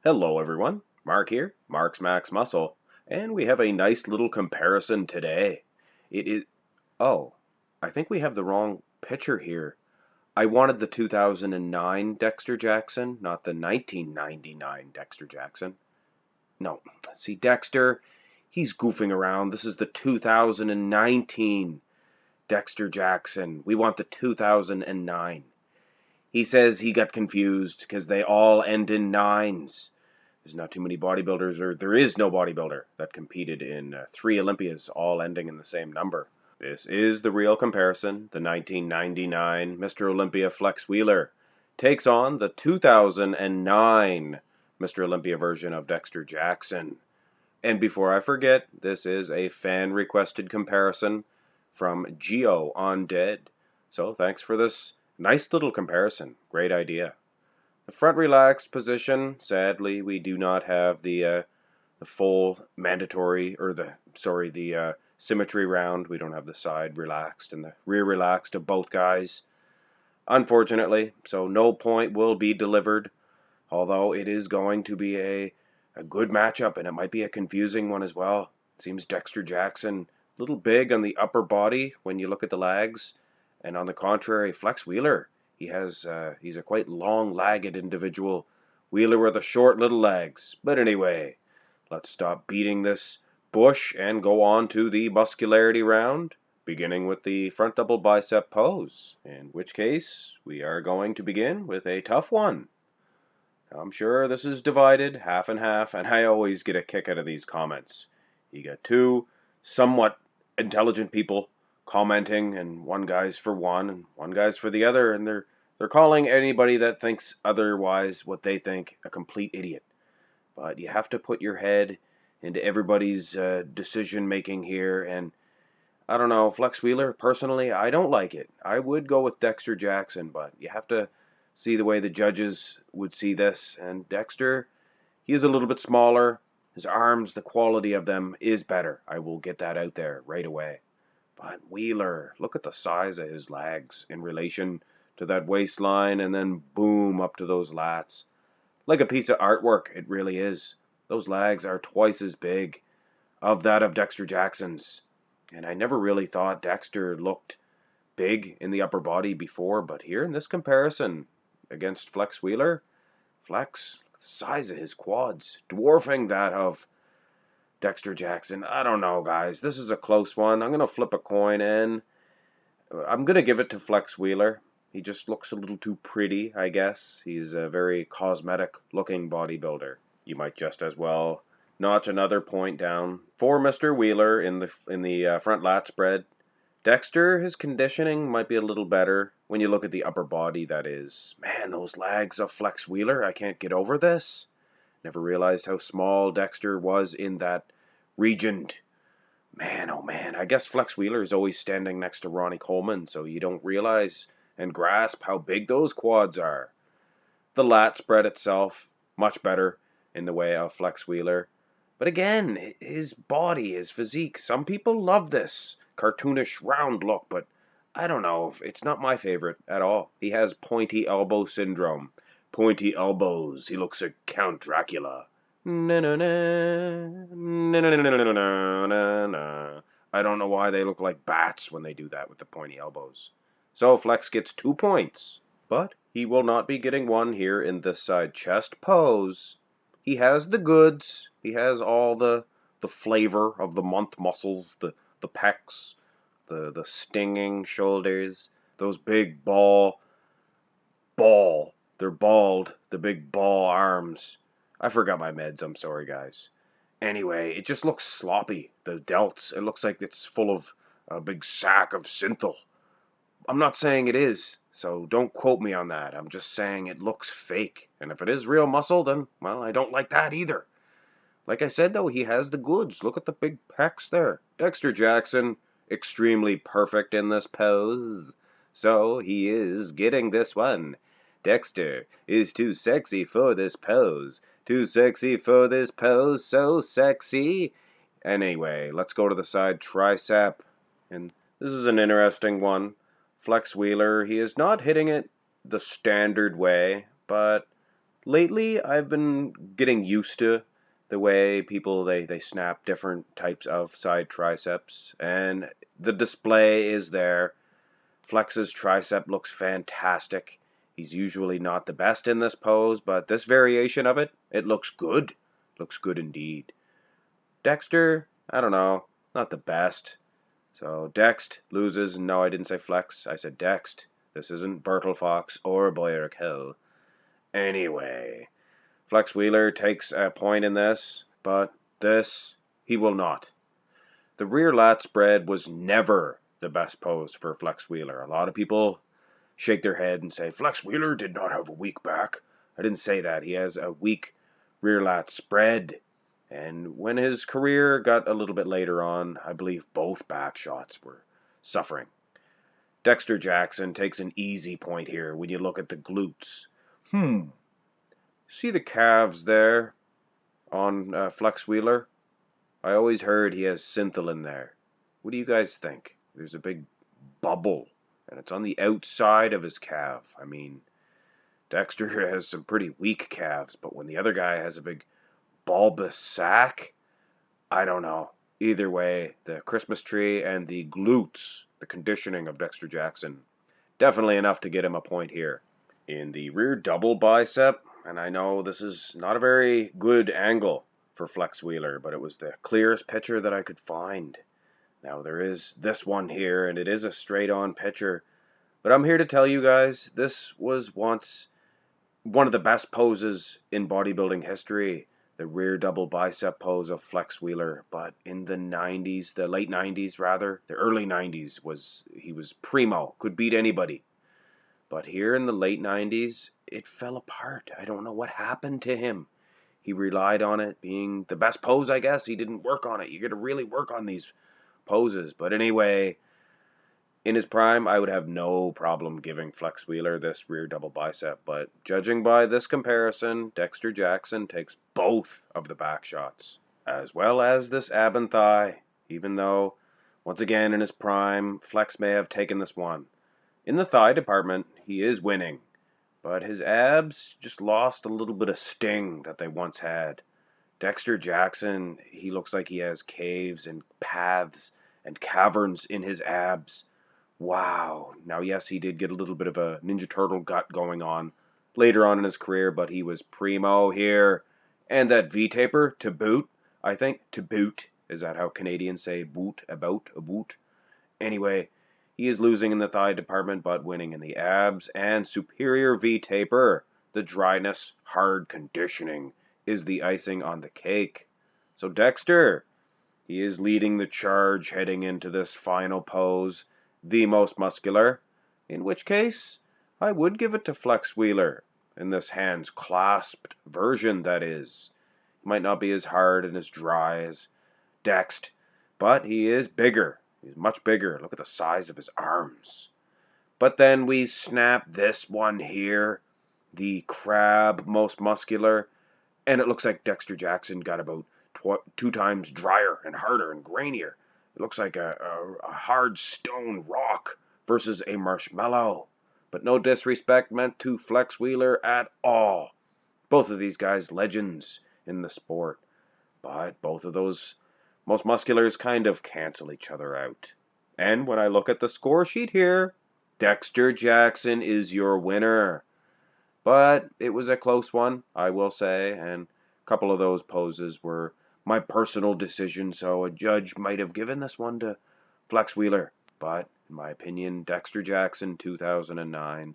Hello everyone, Mark here, Mark's Max Muscle, and we have a nice little comparison today. It is, oh, I think we have the wrong picture here. I wanted the 2009 Dexter Jackson, not the 1999 Dexter Jackson. No, see Dexter, he's goofing around. This is the 2019 Dexter Jackson. We want the 2009. He says he got confused because they all end in nines. There's not too many bodybuilders, or there is no bodybuilder that competed in 3 Olympias, all ending in the same number. This is the real comparison. The 1999 Mr. Olympia Flex Wheeler takes on the 2009 Mr. Olympia version of Dexter Jackson. And before I forget, this is a fan-requested comparison from Geo on Dead. So thanks for this nice little comparison. Great idea. The front relaxed position, sadly, we do not have the full mandatory, or the symmetry round. We don't have the side relaxed and the rear relaxed of both guys, unfortunately. So no point will be delivered, although it is going to be a good matchup, and it might be a confusing one as well. It seems Dexter Jackson a little big on the upper body when you look at the legs, and on the contrary, Flex Wheeler, he's a quite long-legged individual. Wheeler with the short little legs. But anyway, let's stop beating this bush and go on to the muscularity round, beginning with the front double bicep pose, in which case we are going to begin with a tough one. I'm sure this is divided half and half, and I always get a kick out of these comments. You get two somewhat intelligent people commenting, and one guy's for one and one guy's for the other, and they're calling anybody that thinks otherwise what they think a complete idiot. But you have to put your head into everybody's decision making here, and I don't know, Flex Wheeler, personally, I don't like it. I would go with Dexter Jackson, but you have to see the way the judges would see this, and Dexter, he is a little bit smaller. His arms, the quality of them is better. I will get that out there right away. But Wheeler, look at the size of his legs in relation to that waistline, and then boom, up to those lats. Like a piece of artwork, it really is. Those legs are twice as big of that of Dexter Jackson's. And I never really thought Dexter looked big in the upper body before, but here in this comparison against Flex Wheeler, Flex, the size of his quads, dwarfing that of Dexter Jackson. I don't know, guys. This is a close one. I'm going to flip a coin, and I'm going to give it to Flex Wheeler. He just looks a little too pretty, I guess. He's a very cosmetic-looking bodybuilder. You might just as well notch another point down for Mr. Wheeler in the front lat spread. Dexter, his conditioning might be a little better when you look at the upper body, that is. Man, those legs of Flex Wheeler, I can't get over this. Never realized how small Dexter was in that region. Man, oh man, I guess Flex Wheeler is always standing next to Ronnie Coleman, so you don't realize and grasp how big those quads are. The lat spread itself, much better in the way of Flex Wheeler. But again, his body, his physique, some people love this cartoonish round look, but I don't know, it's not my favorite at all. He has pointy elbow syndrome. Pointy elbows. He looks like Count Dracula. Na na na na na na na na na. I don't know why they look like bats when they do that with the pointy elbows. So Flex gets 2 points, but he will not be getting one here in this side chest pose. He has the goods. He has all the flavor of the month muscles, the pecs, the stinging shoulders, those big ball. They're bald, the big ball arms. I forgot my meds, I'm sorry, guys. Anyway, it just looks sloppy. The delts, it looks like it's full of a big sack of synthol. I'm not saying it is, so don't quote me on that. I'm just saying it looks fake. And if it is real muscle, then, well, I don't like that either. Like I said, though, he has the goods. Look at the big pecs there. Dexter Jackson, extremely perfect in this pose. So he is getting this one. Dexter is too sexy for this pose. Too sexy for this pose. So sexy. Anyway, let's go to the side tricep. And this is an interesting one. Flex Wheeler, he is not hitting it the standard way, but lately I've been getting used to the way people they snap different types of side triceps, and the display is there. Flex's tricep looks fantastic. He's usually not the best in this pose, but this variation of it, it looks good. Looks good indeed. Dexter, I don't know, not the best. So Dext loses. No, I didn't say Flex. I said Dext. This isn't Bertel Fox or Boyer Hill. Anyway, Flex Wheeler takes a point in this, but this he will not. The rear lat spread was never the best pose for Flex Wheeler. A lot of people shake their head and say, Flex Wheeler did not have a weak back. I didn't say that. He has a weak rear lat spread. And when his career got a little bit later on, I believe both back shots were suffering. Dexter Jackson takes an easy point here when you look at the glutes. See the calves there on Flex Wheeler? I always heard he has synthol there. What do you guys think? There's a big bubble, and it's on the outside of his calf. I mean, Dexter has some pretty weak calves, but when the other guy has a big bulbous sack, I don't know. Either way, the Christmas tree and the glutes, the conditioning of Dexter Jackson, definitely enough to get him a point here. In the rear double bicep, and I know this is not a very good angle for Flex Wheeler, but it was the clearest picture that I could find. Now there is this one here, and it is a straight on picture, but I'm here to tell you guys, this was once one of the best poses in bodybuilding history, the rear double bicep pose of Flex Wheeler. But in the 90s, the late 90s rather, the early 90s, he was primo, could beat anybody. But here in the late 90s, it fell apart. I don't know what happened to him. He relied on it being the best pose, I guess. He didn't work on it. You got to really work on these poses. But anyway, in his prime, I would have no problem giving Flex Wheeler this rear double bicep. But judging by this comparison, Dexter Jackson takes both of the back shots, as well as this ab and thigh, even though, once again, in his prime, Flex may have taken this one. In the thigh department, he is winning, but his abs just lost a little bit of sting that they once had. Dexter Jackson, he looks like he has caves and paths and caverns in his abs. Wow. Now, yes, he did get a little bit of a Ninja Turtle gut going on later on in his career, but he was primo here. And that V-taper, to boot, I think, to boot. Is that how Canadians say boot, about, a boot? Anyway, he is losing in the thigh department, but winning in the abs and superior V-taper. The dryness, hard conditioning is the icing on the cake. So Dexter, he is leading the charge heading into this final pose, the most muscular, in which case I would give it to Flex Wheeler in this hands clasped version, that is. He might not be as hard and as dry as Dext, but he is bigger. He's much bigger. Look at the size of his arms. But then we snap this one here, the crab most muscular, and it looks like Dexter Jackson got about 2 times drier and harder and grainier. It looks like a hard stone rock versus a marshmallow. But no disrespect meant to Flex Wheeler at all. Both of these guys, legends in the sport. But both of those most musculars kind of cancel each other out. And when I look at the score sheet here, Dexter Jackson is your winner. But it was a close one, I will say, and a couple of those poses were my personal decision, so a judge might have given this one to Flex Wheeler. But, in my opinion, Dexter Jackson 2009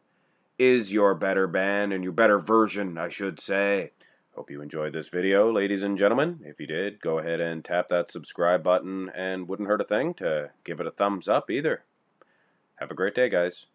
is your better band, and your better version, I should say. Hope you enjoyed this video, ladies and gentlemen. If you did, go ahead and tap that subscribe button, and wouldn't hurt a thing to give it a thumbs up either. Have a great day, guys.